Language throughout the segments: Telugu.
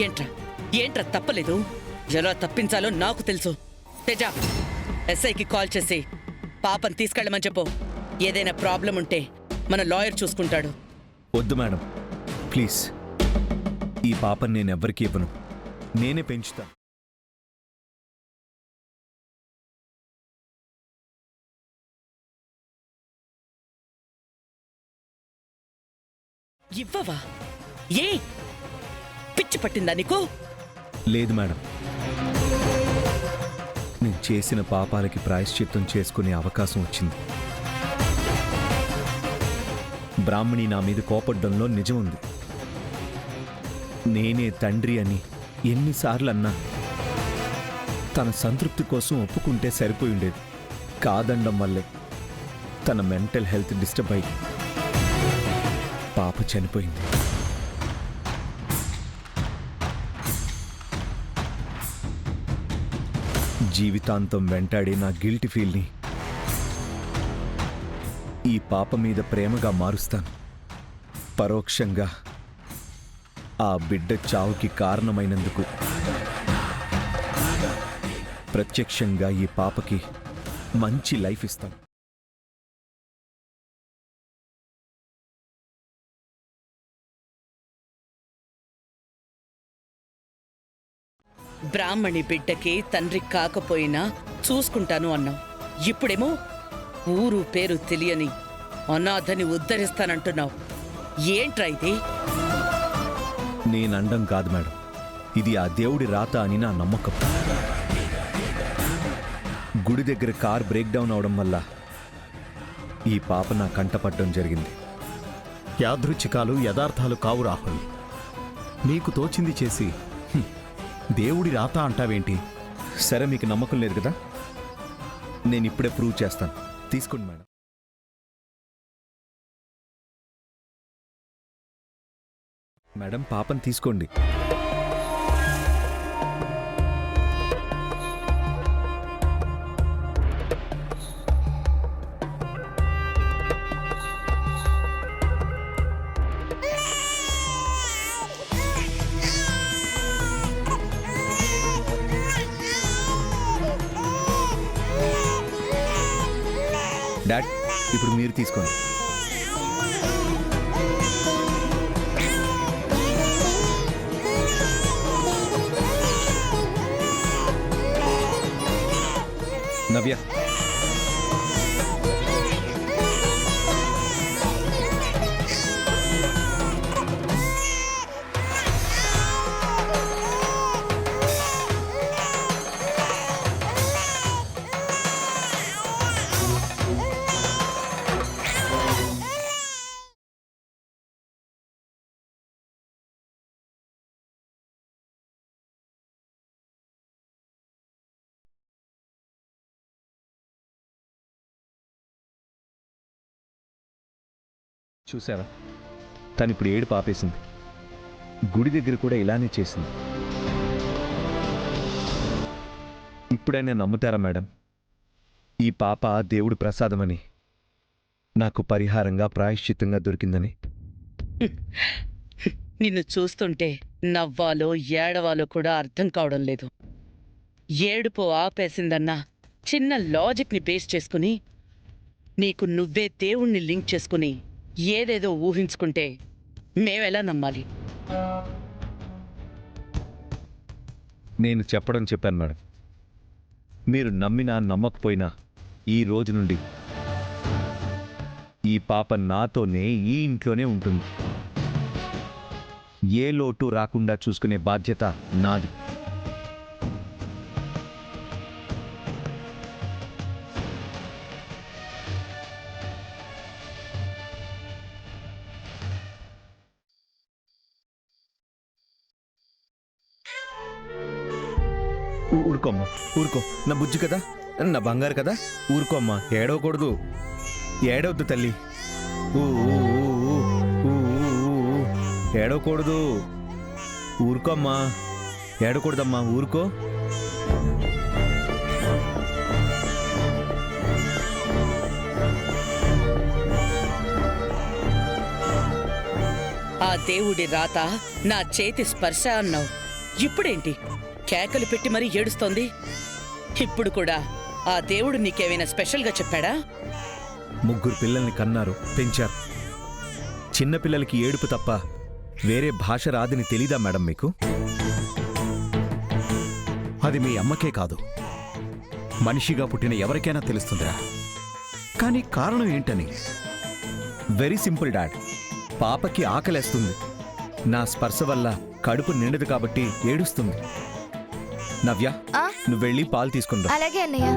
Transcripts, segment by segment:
ఏంట్రా ఏంట్రా తప్పలేదు? ఎలా తప్పించాలో నాకు తెలుసు. తేజ, ఎస్ఐకి కాల్ చేసి పాపని తీసుకెళ్ళమని చెప్పు. ఏదైనా ప్రాబ్లం ఉంటే మన లాయర్ చూసుకుంటాడు. వద్దు మేడం, ప్లీజ్. ఈ పాపని నేనెవ్వరికి ఇవ్వను, నేనే పెంచుతాను. ఇవ్వవా? ఏ పిచ్చి పట్టిందా నీకు? లేదు మేడం, నేను చేసిన పాపాలకి ప్రాయశ్చిత్తం చేసుకునే అవకాశం వచ్చింది. బ్రాహ్మణి నా మీద కోపడ్డంలో నిజం ఉంది. నేనే తండ్రి అని ఎన్నిసార్లు అన్నా తన సంతృప్తి కోసం ఒప్పుకుంటే సరిపోయి ఉండేది. కాదండం వల్లే తన మెంటల్ హెల్త్ డిస్టర్బ్ అయి పాప చనిపోయింది. జీవితాంతం వెంటాడే నా గిల్టీ ఫీల్ని ఈ పాప మీద ప్రేమగా మారుస్తాను. పరోక్షంగా ఆ బిడ్డ చావుకి కారణమైనందుకు ప్రత్యక్షంగా ఈ పాపకి మంచి లైఫ్ ఇస్తాను. బ్రాహ్మణి బిడ్డకి తండ్రి కాకపోయినా చూసుకుంటాను అన్నావు. ఇప్పుడేమో ఊరు పేరు తెలియని అనాథని ఉద్ధరిస్తానంటున్నావు. ఏంట్రా ఇది? నేనండం కాదు మేడం, ఇది ఆ దేవుడి రాత అని నా నమ్మకం. గుడి దగ్గర కార్ బ్రేక్ డౌన్ అవడం వల్ల ఈ పాప నా కంటపడడం జరిగింది. యాదృచ్ఛికాలు యథార్థాలు కావు రాహుల్. నీకు తోచింది చేసి దేవుడి రాత అంటావేంటి? సరే, మీకు నమ్మకం లేదు కదా, నేను ఇప్పుడే ప్రూవ్ చేస్తాను. తీసుకోండి మేడం. మేడం, పాపని తీసుకోండి. డాడ్, ఇప్పుడు మీరు తీసుకోండి. నవ్య, చూసావా, తను ఇప్పుడు ఏడు పాపేసింది. గుడి దగ్గర కూడా ఇలానే చేసింది. ఇప్పుడైనా నమ్ముతారా మేడం, ఈ పాప దేవుడి ప్రసాదమని, నాకు పరిహారంగా ప్రాయశ్చిత్తంగా దొరికిందని? నిన్ను చూస్తుంటే నవ్వాలో ఏడవాలో కూడా అర్థం కావడం లేదు. ఏడుపు ఆపేసిందన్నా చిన్న లాజిక్ని బేస్ చేసుకుని నీకు నువ్వే దేవుణ్ణి లింక్ చేసుకుని ఏదేదో ఊహించుకుంటే మేమెలా నమ్మాలి? నేను చెప్పాను మేడం. మీరు నమ్మినా నమ్మకపోయినా ఈ రోజు నుండి ఈ పాప నాతోనే ఈ ఇంట్లోనే ఉంటుంది. ఏ లోటు రాకుండా చూసుకునే బాధ్యత నాది. ఊరుకోమ్మా, ఊరుకో. నా బుజ్జి కదా, నా బంగారు కదా, ఊరుకోమ్మా. ఏడవకూడదు, ఏడవద్దు తల్లి. ఏడవకూడదు, ఊరుకోమ్మా. ఏడకూడదమ్మా, ఊరుకో. ఆ దేవుడి రాత నా చేతి స్పర్శ అన్నావు. ఇప్పుడేంటి కేకలు పెట్టి మరీ ఏడుస్తోంది? ఇప్పుడు కూడా ఆ దేవుడు నీకేమైనా స్పెషల్గా చెప్పాడా? 3 పిల్లల్ని కన్నారు, పెంచారు. చిన్నపిల్లలకి ఏడుపు తప్ప వేరే భాష రాదని తెలీదా మేడం మీకు? అది మీ అమ్మకే కాదు, మనిషిగా పుట్టిన ఎవరికైనా తెలుస్తుందిరా. కానీ కారణం ఏంటని? Very simple dad. పాపకి ఆకలేస్తుంది. నా స్పర్శ వల్ల కడుపు నిండదు కాబట్టి ఏడుస్తుంది. నవ్య, ఆ, నువ్వు వెళ్ళి పాలు తీసుకుందా. అలాగే అన్నయ్య.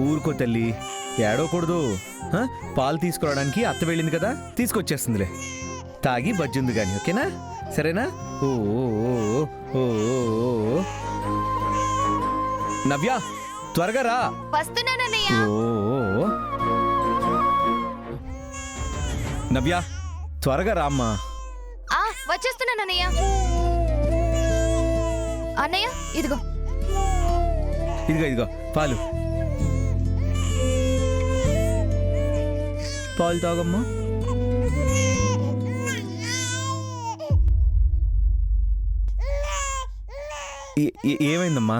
ఊరుకో తల్లి, ఏడవకూడదు. హ? పాలు తీసుకురావడానికి అత్త వెళ్ళింది కదా, తీసుకొచ్చేస్తుందిలే. తాగి బజ్జుంది గాని, ఓకేనా? సరేనా? ఓ ఓ, ఓ, ఓ, ఓ, ఓ. నవ్య, త్వరగా రా. వస్తున్నానన్నయ్య. ఓ, ఓ, ఓ. నవ్య, త్వరగా రామ్మా. ఆ, వచ్చేస్తున్నానన్నయ్య. అన్నయ్య ఇదిగో. ఇదిగో ఇదిగో పాలు. పాలు తాగమ్మా. ఏమైందమ్మా?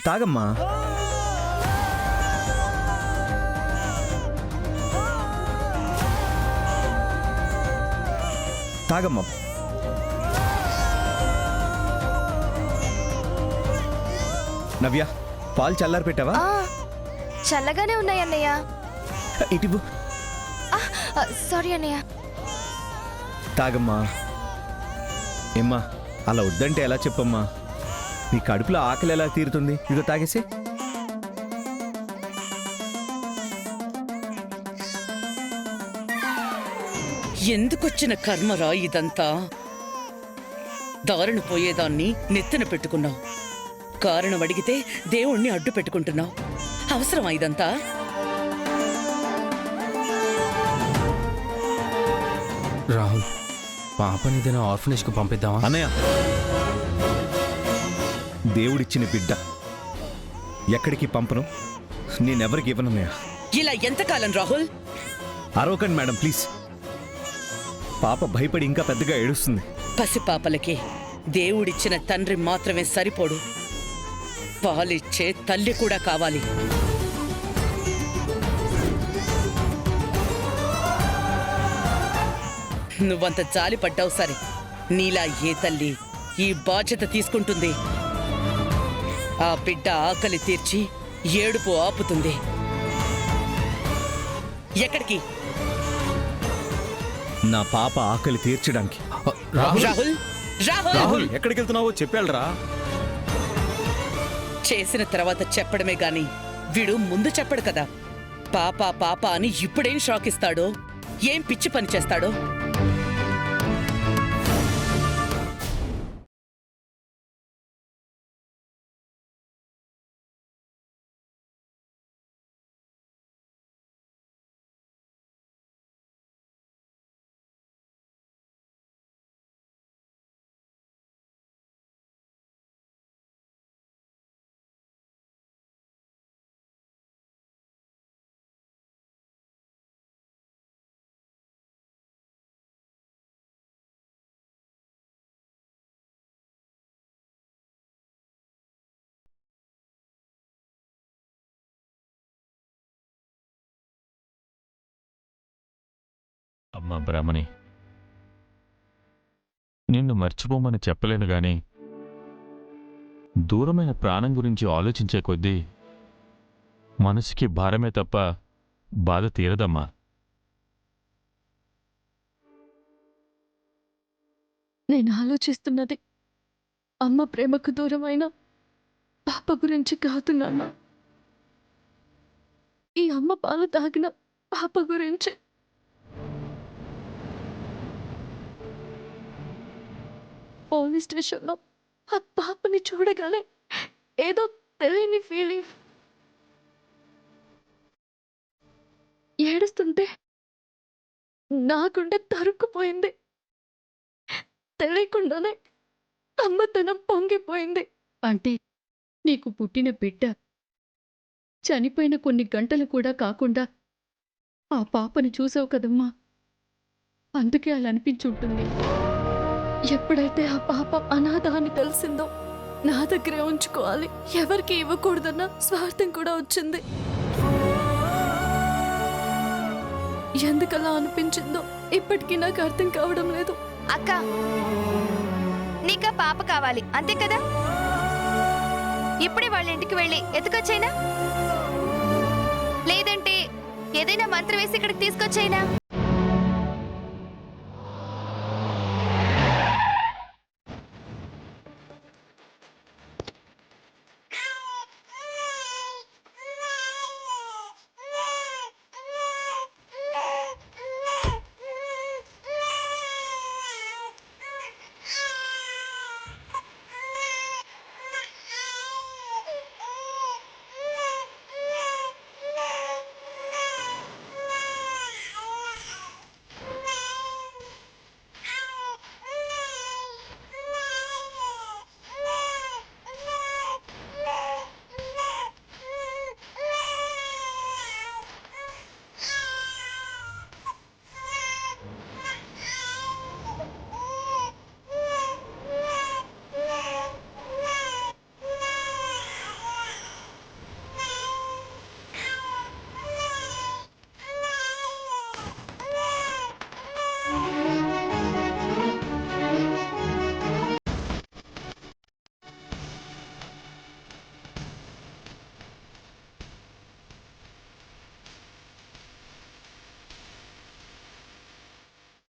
తాగమ్మా. తాగమ్మా. నవ్య, పాలు చల్లారి పెట్టావా? ఆ, చల్లగానే ఉన్నాయి అన్నయ్య. ఇటు సారీ అన్నయ్య. తాగమ్మా. ఏమ్మా, అలా వద్దంటే ఎలా చెప్పమ్మా? నీ కడుపులో ఆకలి ఎలా తీరుతుంది? ఇదిగో తాగేసి. ఎందుకొచ్చిన కర్మరా ఇదంతా? దారుణ పోయేదాన్ని నెత్తిన పెట్టుకున్నావు. కారణం అడిగితే దేవుణ్ణి అడ్డు పెట్టుకుంటున్నావు. అవసరమా ఇదంతా? రాహుల్, పాపని ఏదైనా ఆర్ఫనేజ్కి పంపిద్దామా? అన్నయ్య, దేవుడిచ్చిన బిడ్డ ఎక్కడికి పంపను, నేనెవరికి ఇవ్వనన్నయ్య. ఇలా ఎంతకాలం రాహుల్? అరవకండి madam please. పాప భయపడి ఇంకా పెద్దగా ఏడుస్తుంది. పసిపాపలకి దేవుడిచ్చిన తండ్రి మాత్రమే సరిపోడు, పాలిచ్చే తల్లి కూడా కావాలి. నువ్వంత జాలి పడ్డావు సరే, నీలా ఏ తల్లి ఈ బాధ్యత తీసుకుంటుంది? ఆ బిడ్డ ఆకలి తీర్చి ఏడుపు ఆపుతుంది. ఎక్కడికి? నా పాప ఆకలి తీర్చడానికి. రాహుల్, రాహుల్ రాహుల్ రాహుల్ ఎక్కడికి వెళ్తున్నావో చెప్పాళ్ళరా. చేసిన తర్వాత చెప్పడమే గాని వీడు ముందు చెప్పడు కదా. పాప పాప అని ఇప్పుడేం షాక్ ఇస్తాడో, ఏం పిచ్చి పని చేస్తాడో. అమ్మా బ్రాహ్మణి, నిన్ను మర్చిపోమని చెప్పలేను గాని దూరమైన ప్రాణం గురించి ఆలోచించే కొద్దీ మనసుకి భారమే తప్ప బాధ తీరదమ్మా. నేను ఆలోచిస్తున్నది అమ్మ ప్రేమకు దూరమైన పాప గురించి కాదు నాన్న. ఈ అమ్మ పాలు తాగిన పాప గురించి. పోలీస్ స్టేషన్లో ఆ పాపని చూడగానే ఏదో తెలియని ఫీలింగ్. ఏడుస్తుంటే నా గుండె తరుక్కుపోయింది. తెలియకుండానే అమ్మతనం పొంగిపోయింది. అంటే నీకు పుట్టిన బిడ్డ చనిపోయిన కొన్ని గంటలు కూడా కాకుండా ఆ పాపను చూసావు కదమ్మా. అందుకే అలా అనిపించుంటుంది. ఎప్పుడైతే ఆ పాప అనాథ అని తెలిసిందో నా దగ్గరే ఉంచుకోవాలి, ఎవరికి ఇవ్వకూడదన్న స్వార్థం కూడా వచ్చింది. ఎందుకలా అనిపించిందో ఇప్పటికీ నాకు అర్థం కావడం లేదు. అక్క, నీకా పాప కావాలి అంతే కదా? ఇప్పుడే వాళ్ళ ఇంటికి వెళ్ళి ఎత్తుకొచ్చైనా, లేదంటే ఏదైనా మంత్రం వేసి ఇక్కడికి తీసుకొచ్చైనా.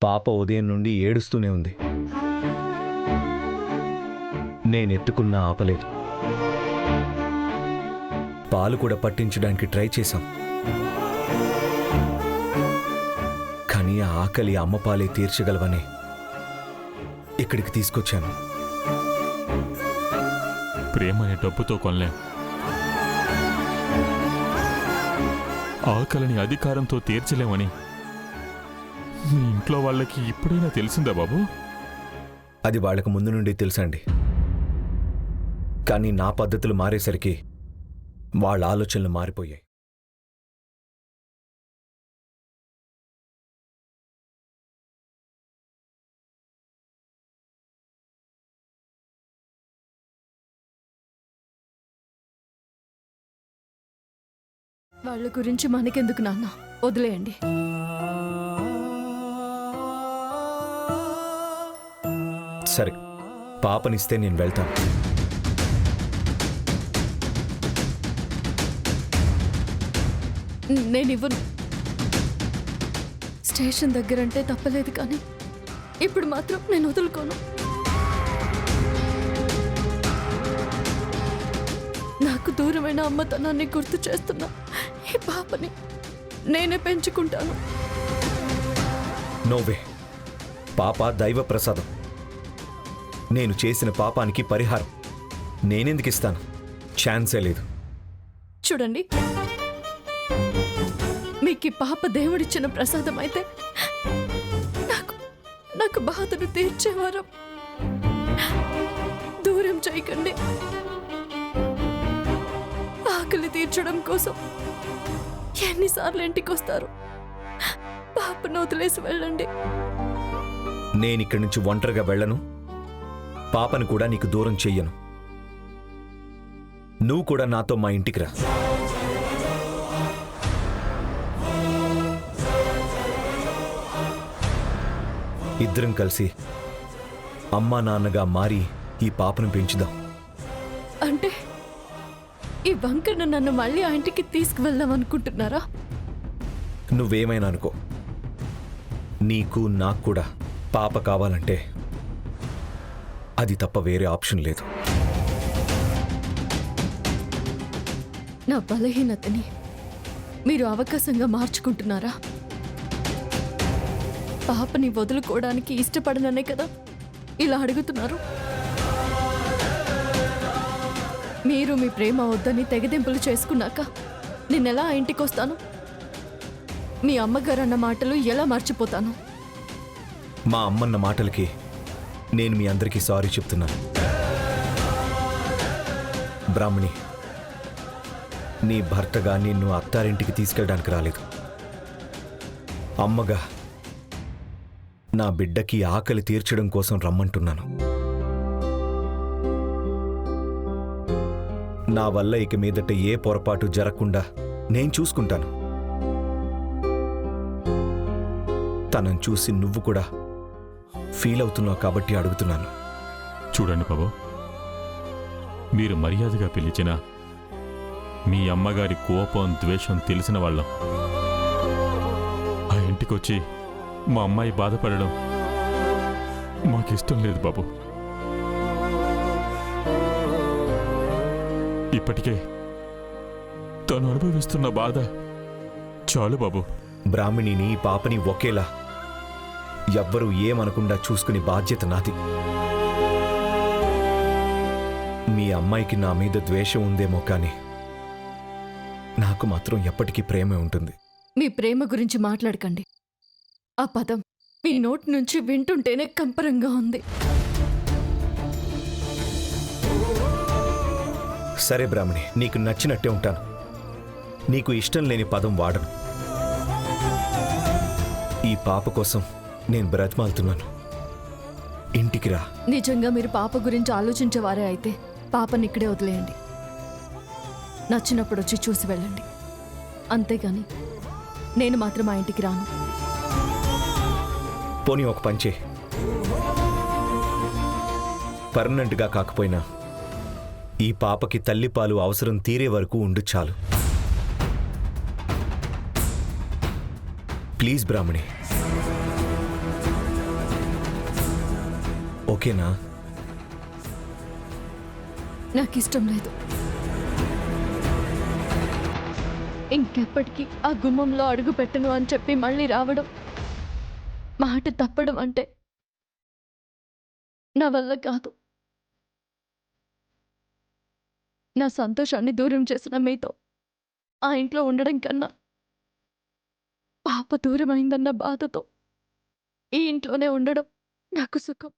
పాప ఉదయం నుండి ఏడుస్తూనే ఉంది. నేను ఎత్తుకున్నా ఆపలేదు. పాలు కూడా పట్టించడానికి ట్రై చేశాం, కానీ ఆ ఆకలి అమ్మ పాలే తీర్చగలవని ఇక్కడికి తీసుకొచ్చాను. ప్రేమని డబ్బుతో కొనలేం, ఆకలిని అధికారంతో తీర్చలేమని మీ ఇంట్లో వాళ్ళకి ఇప్పుడైనా తెలిసిందా బాబు? అది వాళ్ళకు ముందు నుండి తెలుసండి, కానీ నా పద్ధతులు మారేసరికి వాళ్ళ ఆలోచనలు మారిపోయాయి. వాళ్ళ గురించి మనకెందుకు నాన్న, వదిలేయండి. సరే, పాపనిస్తే నేను వెళ్తాను. నేనివ్వను. స్టేషన్ దగ్గరంటే తప్పలేదు, కానీ ఇప్పుడు మాత్రం నేను వదులుకోను. నాకు దూరమైన అమ్మతనాన్ని గుర్తు చేస్తున్నా ఈ పాపని నేనే పెంచుకుంటాను. నోవే, పాప దైవ ప్రసాదం. నేను చేసిన పాపానికి పరిహారం నేనెందుకు ఇస్తాను? ఛాన్సే లేదు. చూడండి, మీకు ఈ పాప దేవుడిచ్చిన ప్రసాదం అయితే నాకు బాధను తీర్చేవారం. దూరం చేయకండి. ఆకలి తీర్చడం కోసం ఎన్నిసార్లు ఇంటికి వస్తారు? పాపను వదిలేసి వెళ్ళండి. నేనిక్కడి నుంచి ఒంటరిగా వెళ్ళను, పాపను కూడా నీకు దూరం చెయ్యను. నువ్వు కూడా నాతో మా ఇంటికి రా. ఇద్దరం కలిసి అమ్మా నాన్నగా మారి ఈ పాపను పెంచుదాం. అంటే ఈ వంకన నన్ను మళ్ళీ ఆ ఇంటికి తీసుకువెళ్దాం అనుకుంటున్నారా? నువ్వేమైనా అనుకో, నీకు నాకు కూడా పాప కావాలంటే అది తప్ప వేరే ఆప్షన్ లేదు. నా బలహీనతని మీరు అవకాశంగా మార్చుకుంటున్నారా? పాపని వదులుకోవడానికి ఇష్టపడననే కదా ఇలా అడుగుతున్నారు. మీరు మీ ప్రేమ వద్దని తెగదింపులు చేసుకున్నాక నేనెలా ఆ ఇంటికి వస్తాను? మీ అమ్మగారు అన్న మాటలు ఎలా మర్చిపోతాను? మా అమ్మన్న మాటలకి నేను మీ అందరికీ సారీ చెప్తున్నాను. బ్రాహ్మణి, నీ భర్తగా నిన్ను అత్తారింటికి తీసుకెళ్ళడానికి రాలేదు. అమ్మగా నా బిడ్డకి ఆకలి తీర్చడం కోసం రమ్మంటున్నాను. నా వల్ల ఇక మీదట ఏ పొరపాటు జరగకుండా నేను చూసుకుంటాను. తనను చూసి నువ్వు కూడా ఫీల్ అవుతున్నావు కాబట్టి అడుగుతున్నాను. చూడండి బాబు, మీరు మర్యాదగా పిలిచిన మీ అమ్మగారి కోపం ద్వేషం తెలిసిన వాళ్ళం. ఆ ఇంటికొచ్చి మా అమ్మాయి బాధపడడం మాకిష్టం లేదు బాబు. ఇప్పటికే తను అనుభవిస్తున్న బాధ చాలు బాబు. బ్రాహ్మణిని పాపని ఒకేలా ఎవ్వరూ ఏమనకుండా చూసుకునే బాధ్యత నాది. మీ అమ్మాయికి నా మీద ద్వేషం ఉందేమో కానీ నాకు మాత్రం ఎప్పటికీ ప్రేమే ఉంటుంది. మీ ప్రేమ గురించి మాట్లాడకండి. ఆ పదం మీ నోటి నుంచి వింటుంటేనే కంపరంగా ఉంది. సరే బ్రాహ్మణి, నీకు నచ్చినట్టే ఉంటాను. నీకు ఇష్టం లేని పదం వాడను. ఈ పాప కోసం నేను బ్రతిమాలుతున్నాను. ఇంటికి రా. నిజంగా మీరు పాప గురించి ఆలోచించేవారే అయితే పాపని ఇక్కడే వదిలేయండి. నచ్చినప్పుడు వచ్చి చూసి వెళ్ళండి. అంతేగాని నేను మాత్రం ఆ ఇంటికి రాను. పోనీ ఒక పంచే, పర్మనెంట్గా కాకపోయినా ఈ పాపకి తల్లిపాలు అవసరం తీరే వరకు ఉండు చాలు. ప్లీజ్ బ్రాహ్మణి, ఓకేనా? నాకు ఇష్టం లేదు. ఇంకెప్పటికీ ఆ గుమ్మంలో అడుగు పెట్టను అని చెప్పి మళ్ళీ రావడం, మాట తప్పడం అంటే నా వల్ల కాదు. నా సంతోషాన్ని దూరం చేసిన మీతో ఆ ఇంట్లో ఉండడం కన్నా పాప దూరమైందన్న బాధతో ఈ ఇంట్లోనే ఉండడం నాకు సుఖం.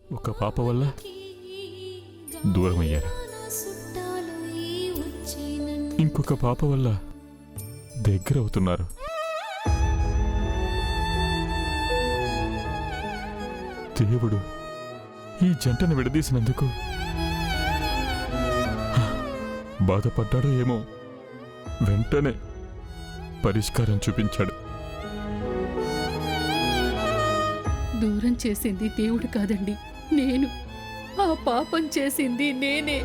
ఒక పాప వల్ల దూరమయ్యారు, ఇంకొక పాప వల్ల దగ్గర అవుతున్నారు. దేవుడు ఈ జంటను విడదీసినందుకు బాధపడ్డాడో ఏమో, వెంటనే పరిష్కారం చూపించాడు. దూరం చేసింది దేవుడు కాదండి, నేను. ఆ పాపం చేసింది నేనే.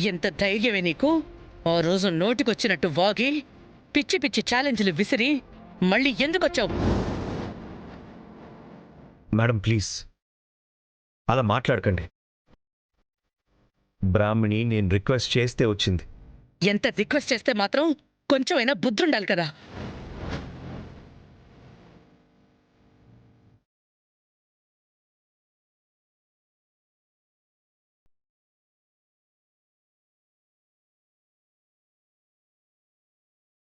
ఎంత ధైర్యమే నీకు? ఆ రోజు నోటికొచ్చినట్టు వాగి పిచ్చి పిచ్చి ఛాలెంజ్లు విసిరి మళ్ళీ ఎందుకొచ్చావు? మేడం ప్లీజ్ అలా మాట్లాడకండి. బ్రాహ్మణి నేను రిక్వెస్ట్ చేస్తే వచ్చింది. ఎంత రిక్వెస్ట్ చేస్తే మాత్రం కొంచెమైనా బుద్ధుండాలి కదా.